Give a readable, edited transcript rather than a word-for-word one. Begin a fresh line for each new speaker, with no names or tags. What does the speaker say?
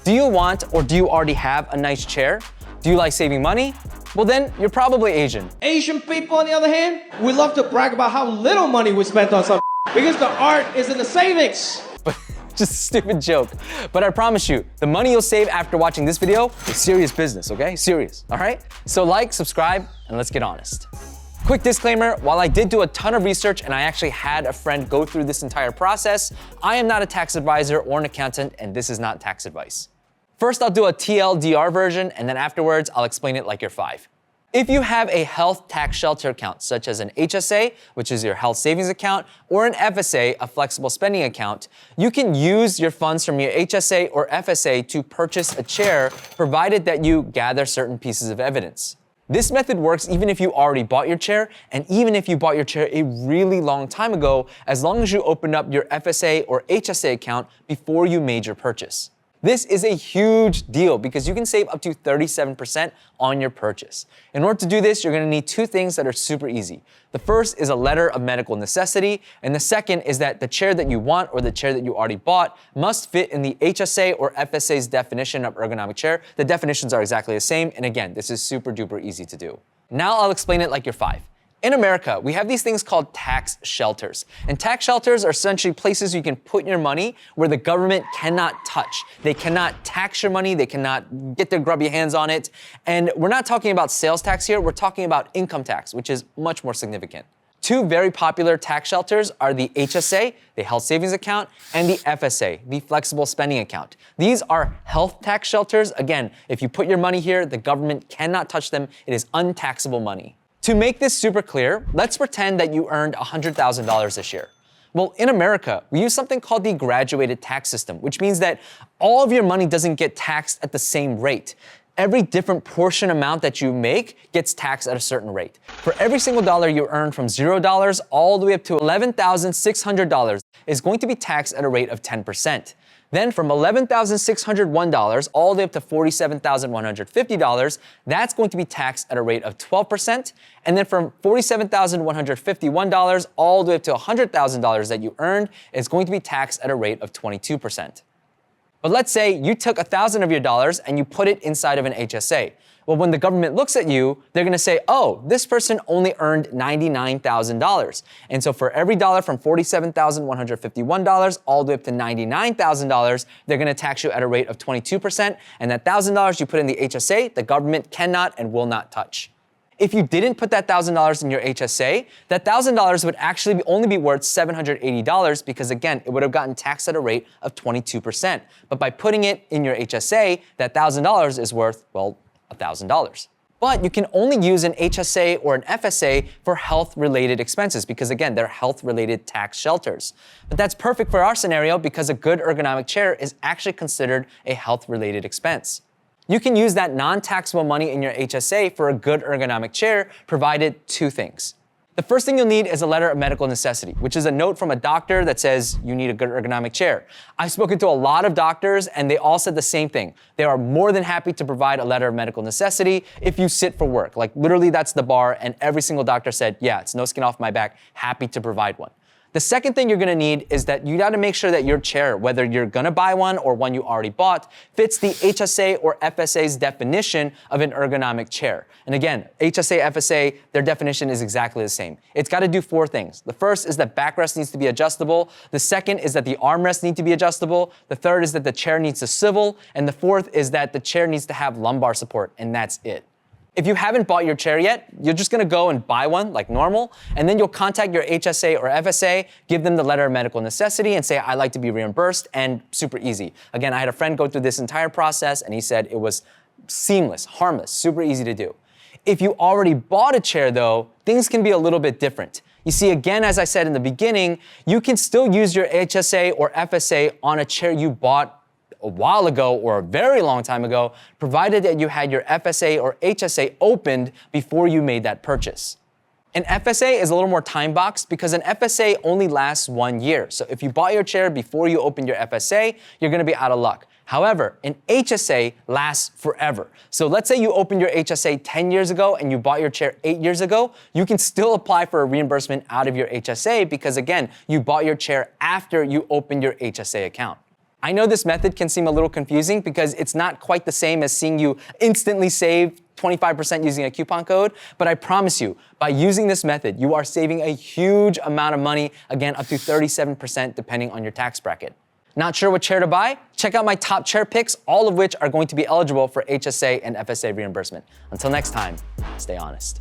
Do you want or do you already have a nice chair? Do you like saving money? Well then, you're probably Asian.
Asian people, on the other hand, we love to brag about how little money we spent on something because the art is in the savings.
But just a stupid joke. But I promise you, the money you'll save after watching this video is serious business, okay? Serious, all right? So like, subscribe, and let's get honest. Quick disclaimer, while I did do a ton of research and I actually had a friend go through this entire process, I am not a tax advisor or an accountant, and this is not tax advice. First, I'll do a TLDR version, and then afterwards, I'll explain it like you're 5. If you have a health tax shelter account, such as an HSA, which is your health savings account, or an FSA, a flexible spending account, you can use your funds from your HSA or FSA to purchase a chair, provided that you gather certain pieces of evidence. This method works even if you already bought your chair, and even if you bought your chair a really long time ago, as long as you opened up your FSA or HSA account before you made your purchase. This is a huge deal because you can save up to 37% on your purchase. In order to do this, you're gonna need 2 things that are super easy. The first is a letter of medical necessity, and the second is that the chair that you want or the chair that you already bought must fit in the HSA or FSA's definition of ergonomic chair. The definitions are exactly the same, and again, this is super duper easy to do. Now I'll explain it like you're 5. In America, we have these things called tax shelters. And tax shelters are essentially places you can put your money where the government cannot touch. They cannot tax your money, they cannot get their grubby hands on it. And we're not talking about sales tax here, we're talking about income tax, which is much more significant. 2 very popular tax shelters are the HSA, the health savings account, and the FSA, the flexible spending account. These are health tax shelters. Again, if you put your money here, the government cannot touch them. It is untaxable money. To make this super clear, let's pretend that you earned $100,000 this year. Well, in America, we use something called the graduated tax system, which means that all of your money doesn't get taxed at the same rate. Every different portion amount that you make gets taxed at a certain rate. For every single dollar you earn from $0 all the way up to $11,600 is going to be taxed at a rate of 10%. Then from $11,601 all the way up to $47,150, that's going to be taxed at a rate of 12%. And then from $47,151 all the way up to $100,000 that you earned is going to be taxed at a rate of 22%. But let's say you took $1,000 of your dollars and you put it inside of an HSA. Well, when the government looks at you, they're gonna say, oh, this person only earned $99,000. And so for every dollar from $47,151 all the way up to $99,000, they're gonna tax you at a rate of 22%. And that $1,000 you put in the HSA, the government cannot and will not touch. If you didn't put that $1,000 in your HSA, that $1,000 would actually only be worth $780 because again, it would have gotten taxed at a rate of 22%. But by putting it in your HSA, that $1,000 is worth, well, $1,000. But you can only use an HSA or an FSA for health-related expenses because again, they're health-related tax shelters. But that's perfect for our scenario because a good ergonomic chair is actually considered a health-related expense. You can use that non-taxable money in your HSA for a good ergonomic chair, provided 2 things. The first thing you'll need is a letter of medical necessity, which is a note from a doctor that says you need a good ergonomic chair. I've spoken to a lot of doctors and they all said the same thing. They are more than happy to provide a letter of medical necessity if you sit for work. Like literally that's the bar, and every single doctor said, yeah, it's no skin off my back, happy to provide one. The second thing you're gonna need is that you gotta make sure that your chair, whether you're gonna buy one or one you already bought, fits the HSA or FSA's definition of an ergonomic chair. And again, HSA, FSA, their definition is exactly the same. It's gotta do 4 things. The first is that backrest needs to be adjustable. The second is that the armrests need to be adjustable. The third is that the chair needs to swivel. And the fourth is that the chair needs to have lumbar support, and that's it. If you haven't bought your chair yet, you're just gonna go and buy one like normal, and then you'll contact your HSA or FSA, give them the letter of medical necessity and say, I'd like to be reimbursed, and super easy. Again, I had a friend go through this entire process and he said it was seamless, harmless, super easy to do. If you already bought a chair though, things can be a little bit different. You see, again, as I said in the beginning, you can still use your HSA or FSA on a chair you bought a while ago or a very long time ago, provided that you had your FSA or HSA opened before you made that purchase. An FSA is a little more time boxed because an FSA only lasts 1 year. So if you bought your chair before you opened your FSA, you're gonna be out of luck. However, an HSA lasts forever. So let's say you opened your HSA 10 years ago and you bought your chair 8 years ago, you can still apply for a reimbursement out of your HSA because again, you bought your chair after you opened your HSA account. I know this method can seem a little confusing because it's not quite the same as seeing you instantly save 25% using a coupon code, but I promise you, by using this method, you are saving a huge amount of money, again, up to 37% depending on your tax bracket. Not sure what chair to buy? Check out my top chair picks, all of which are going to be eligible for HSA and FSA reimbursement. Until next time, stay honest.